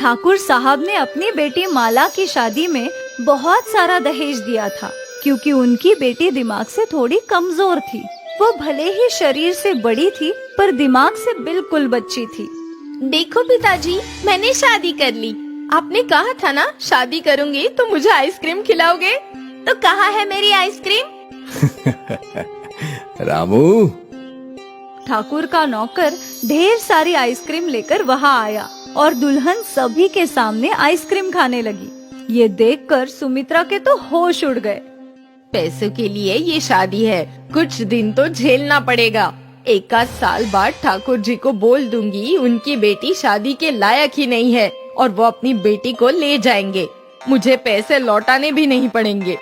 ठाकुर साहब ने अपनी बेटी माला की शादी में बहुत सारा दहेज दिया था, क्योंकि उनकी बेटी दिमाग से थोड़ी कमजोर थी। वो भले ही शरीर से बड़ी थी, पर दिमाग से बिल्कुल बच्ची थी। देखो पिताजी, मैंने शादी कर ली। आपने कहा था ना शादी करूंगी तो मुझे आइसक्रीम खिलाओगे, तो कहाँ है मेरी आइसक्रीम? रामू। ठाकुर का नौकर ढेर सारी आइसक्रीम लेकर वहाँ आया और दुल्हन सभी के सामने आइसक्रीम खाने लगी। ये देखकर सुमित्रा के तो होश उड़ गए। पैसों के लिए ये शादी है, कुछ दिन तो झेलना पड़ेगा। एक आध साल बाद ठाकुर जी को बोल दूंगी उनकी बेटी शादी के लायक ही नहीं है और वो अपनी बेटी को ले जाएंगे। मुझे पैसे लौटाने भी नहीं पड़ेंगे।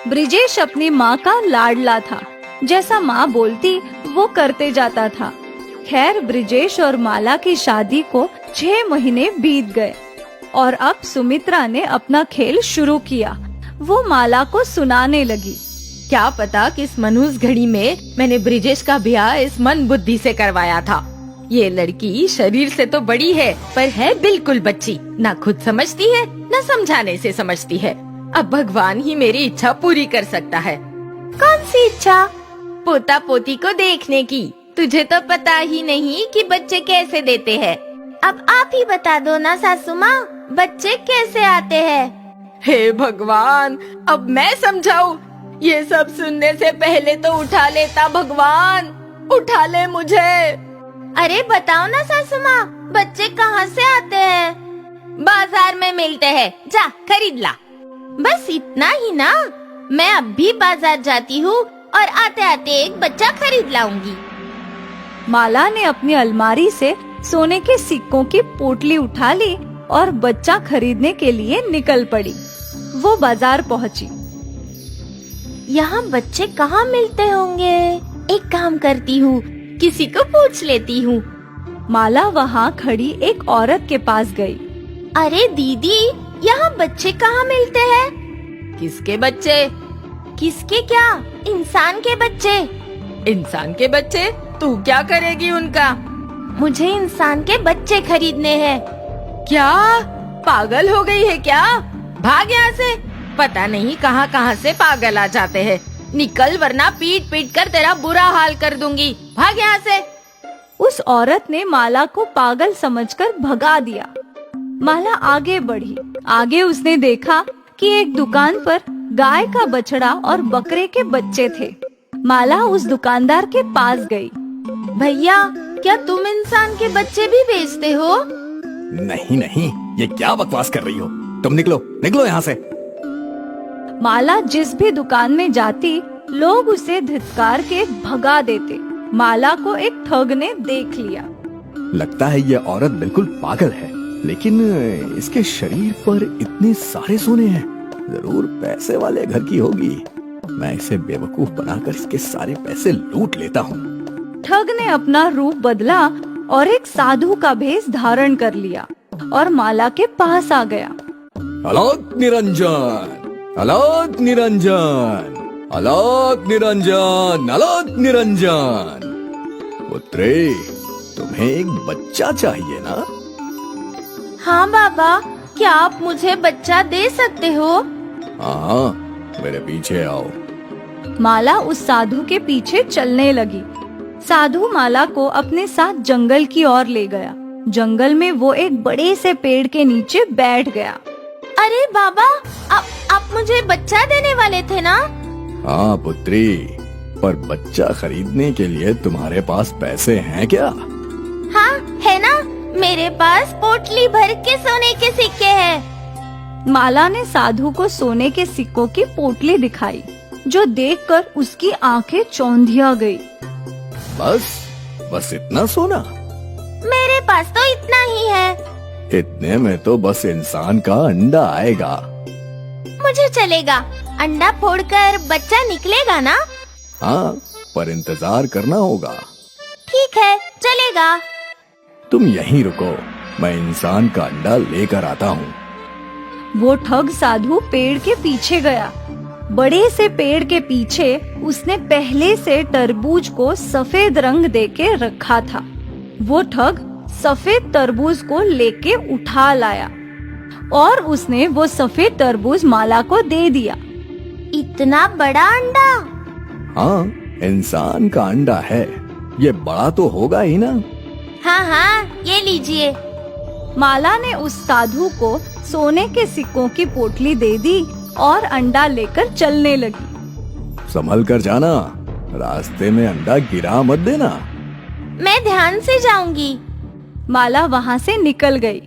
ब्रिजेश अपनी माँ का लाडला था। जैसा माँ बोलती वो करते जाता था। खैर, ब्रिजेश और माला की शादी को 6 महीने बीत गए और अब सुमित्रा ने अपना खेल शुरू किया। वो माला को सुनाने लगी। क्या पता किस मनहूस घड़ी में मैंने ब्रिजेश का ब्याह इस मन बुद्धि से करवाया था। ये लड़की शरीर से तो बड़ी है, पर है बिल्कुल बच्ची। ना खुद समझती है, ना समझाने से समझती है। अब भगवान ही मेरी इच्छा पूरी कर सकता है। कौन सी इच्छा? पोता पोती को देखने की। तुझे तो पता ही नहीं कि बच्चे कैसे देते हैं। अब आप ही बता दो ना सासू माँ, बच्चे कैसे आते हैं? हे भगवान, अब मैं समझाऊं? ये सब सुनने से पहले तो उठा लेता भगवान, उठा ले मुझे। अरे बताओ ना सासू माँ, बच्चे कहाँ से आते हैं? बाजार में मिलते हैं, जा खरीद ला। बस इतना ही ना? मैं अब भी बाजार जाती हूँ और आते आते एक बच्चा खरीद लाऊंगी। माला ने अपनी अलमारी से सोने के सिक्कों की पोटली उठा ली और बच्चा खरीदने के लिए निकल पड़ी। वो बाजार पहुंची। यहाँ बच्चे कहाँ मिलते होंगे? एक काम करती हूँ, किसी को पूछ लेती हूँ। माला वहाँ खड़ी एक औरत के पास गई। अरे दीदी, यहाँ बच्चे कहाँ मिलते हैं? किसके बच्चे? किसके क्या? इंसान के बच्चे। इंसान के बच्चे? तू क्या करेगी उनका? मुझे इंसान के बच्चे खरीदने हैं। क्या पागल हो गई है क्या? भाग यहाँ से। पता नहीं कहाँ कहाँ से पागल आ जाते हैं। निकल, वरना पीट पीट कर तेरा बुरा हाल कर दूंगी। भाग यहाँ से। उस औरत ने माला को पागल समझकर भगा दिया। माला आगे बढ़ी। आगे उसने देखा कि एक दुकान पर गाय का बछड़ा और बकरे के बच्चे थे। माला उस दुकानदार के पास गई। भैया, क्या तुम इंसान के बच्चे भी बेचते हो? नहीं नहीं, ये क्या बकवास कर रही हो? तुम निकलो, निकलो यहाँ से। माला जिस भी दुकान में जाती, लोग उसे धिक्कार के भगा देते। माला को एक ठग ने देख लिया। लगता है ये औरत बिल्कुल पागल है, लेकिन इसके शरीर पर इतने सारे सोने हैं, जरूर पैसे वाले घर की होगी। मैं इसे बेवकूफ बनाकर इसके सारे पैसे लूट लेता हूँ। ठग ने अपना रूप बदला और एक साधु का भेष धारण कर लिया और माला के पास आ गया। अलौक निरंजन, अलौक निरंजन, अलौक निरंजन, अलौक निरंजन। पुत्री, तुम्हें एक बच्चा चाहिए ना? हाँ बाबा, क्या आप मुझे बच्चा दे सकते हो? हाँ, मेरे पीछे आओ। माला उस साधु के पीछे चलने लगी। साधु माला को अपने साथ जंगल की ओर ले गया। जंगल में वो एक बड़े से पेड़ के नीचे बैठ गया। अरे बाबा, आप मुझे बच्चा देने वाले थे ना? हाँ पुत्री, पर बच्चा खरीदने के लिए तुम्हारे पास पैसे हैं क्या? हाँ है ना, मेरे पास पोटली भर के सोने के सिक्के हैं। माला ने साधु को सोने के सिक्कों की पोटली दिखाई, जो देखकर उसकी आंखें चौंधिया गई। बस इतना सोना? मेरे पास तो इतना ही है। इतने में तो बस इंसान का अंडा आएगा। मुझे चलेगा, अंडा फोड़कर बच्चा निकलेगा ना? हाँ, पर इंतजार करना होगा। ठीक है, चलेगा। तुम यहीं रुको, मैं इंसान का अंडा लेकर आता हूँ। वो ठग साधु पेड़ के पीछे गया। बड़े से पेड़ के पीछे उसने पहले से तरबूज को सफेद रंग देके रखा था। वो ठग सफेद तरबूज को लेके उठा लाया और उसने वो सफेद तरबूज माला को दे दिया। इतना बड़ा अंडा? हाँ, इंसान का अंडा है, ये बड़ा तो होगा ही ना। हाँ हाँ, ये लीजिए। माला ने उस साधु को सोने के सिक्कों की पोटली दे दी और अंडा लेकर चलने लगी। संभल कर जाना, रास्ते में अंडा गिरा मत देना। मैं ध्यान से जाऊंगी। माला वहाँ से निकल गई।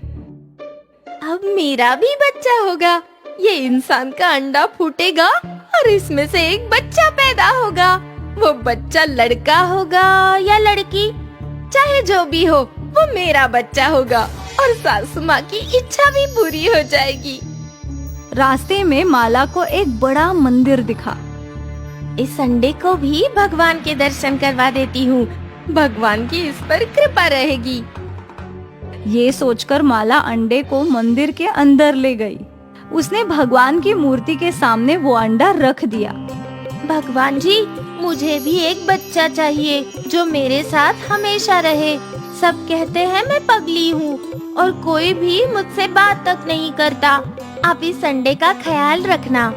अब मेरा भी बच्चा होगा। ये इंसान का अंडा फूटेगा और इसमें से एक बच्चा पैदा होगा। वो बच्चा लड़का होगा या लड़की, चाहे जो भी हो, वो मेरा बच्चा होगा और सासू माँ की इच्छा भी पूरी हो जाएगी। रास्ते में माला को एक बड़ा मंदिर दिखा। इस अंडे को भी भगवान के दर्शन करवा देती हूँ। भगवान की इस पर कृपा रहेगी। ये सोचकर माला अंडे को मंदिर के अंदर ले गई। उसने भगवान की मूर्ति के सामने वो अंडा रख दिया। भगवान जी, मुझे भी एक बच्चा चाहिए जो मेरे साथ हमेशा रहे। सब कहते हैं मैं पगली हूँ और कोई भी मुझसे बात तक नहीं करता। आप इस अंडे का ख्याल रखना।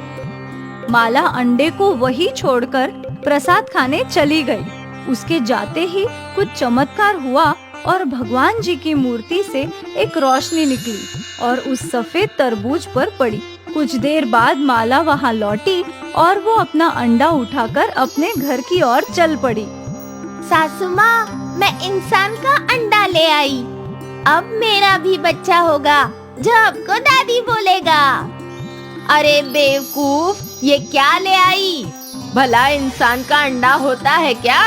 माला अंडे को वही छोड़कर प्रसाद खाने चली गई। उसके जाते ही कुछ चमत्कार हुआ और भगवान जी की मूर्ति से एक रोशनी निकली और उस सफेद तरबूज पर पड़ी। कुछ देर बाद माला वहाँ लौटी और वो अपना अंडा उठाकर अपने घर की ओर चल पड़ी। सासू माँ, मैं इंसान का अंडा ले आई। अब मेरा भी बच्चा होगा जो आपको दादी बोलेगा। अरे बेवकूफ, ये क्या ले आई? भला इंसान का अंडा होता है क्या?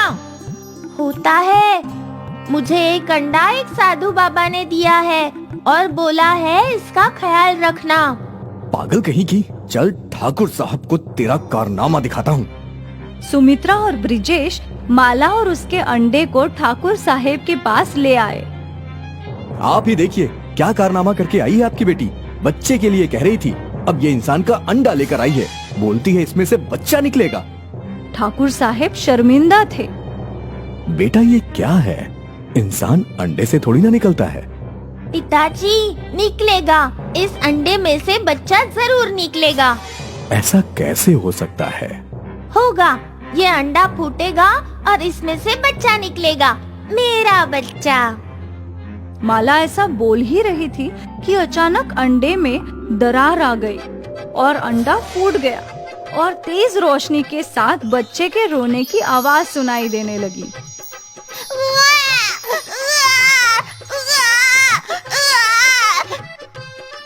होता है। मुझे एक अंडा एक साधु बाबा ने दिया है और बोला है इसका ख्याल रखना। पागल कहीं की, चल ठाकुर साहब को तेरा कारनामा दिखाता हूँ। सुमित्रा और ब्रिजेश माला और उसके अंडे को ठाकुर साहेब के पास ले आए। आप ही देखिए क्या कारनामा करके आई है आपकी बेटी। बच्चे के लिए कह रही थी, अब ये इंसान का अंडा लेकर आई है। बोलती है इसमें से बच्चा निकलेगा। ठाकुर साहेब शर्मिंदा थे। बेटा ये क्या है? इंसान अंडे से थोड़ी ना निकलता है। पिताजी, निकलेगा। इस अंडे में से बच्चा जरूर निकलेगा। ऐसा कैसे हो सकता है? होगा। ये अंडा फूटेगा और इसमें से बच्चा निकलेगा, मेरा बच्चा। माला ऐसा बोल ही रही थी कि अचानक अंडे में दरार आ गई और अंडा फूट गया और तेज रोशनी के साथ बच्चे के रोने की आवाज सुनाई देने लगी।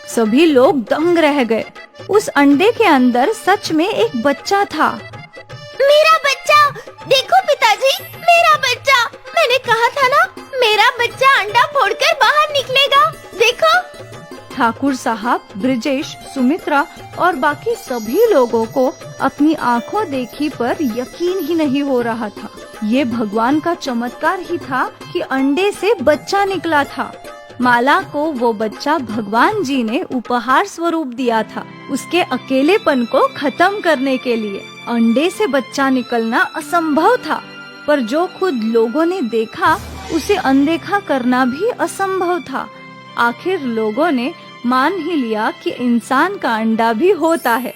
सभी लोग दंग रह गए। उस अंडे के अंदर सच में एक बच्चा था। मेरा बच्चा! देखो पिताजी, मेरा बच्चा! मैंने कहा था ना, मेरा बच्चा अंडा फोड़कर बाहर निकलेगा। देखो। ठाकुर साहब, ब्रिजेश, सुमित्रा और बाकी सभी लोगों को अपनी आंखों देखी पर यकीन ही नहीं हो रहा था। ये भगवान का चमत्कार ही था कि अंडे से बच्चा निकला था। माला को वो बच्चा भगवान जी ने उपहार स्वरूप दिया था, उसके अकेलेपन को खत्म करने के लिए। अंडे से बच्चा निकलना असंभव था, पर जो खुद लोगों ने देखा उसे अनदेखा करना भी असंभव था। आखिर लोगों ने मान ही लिया कि इंसान का अंडा भी होता है।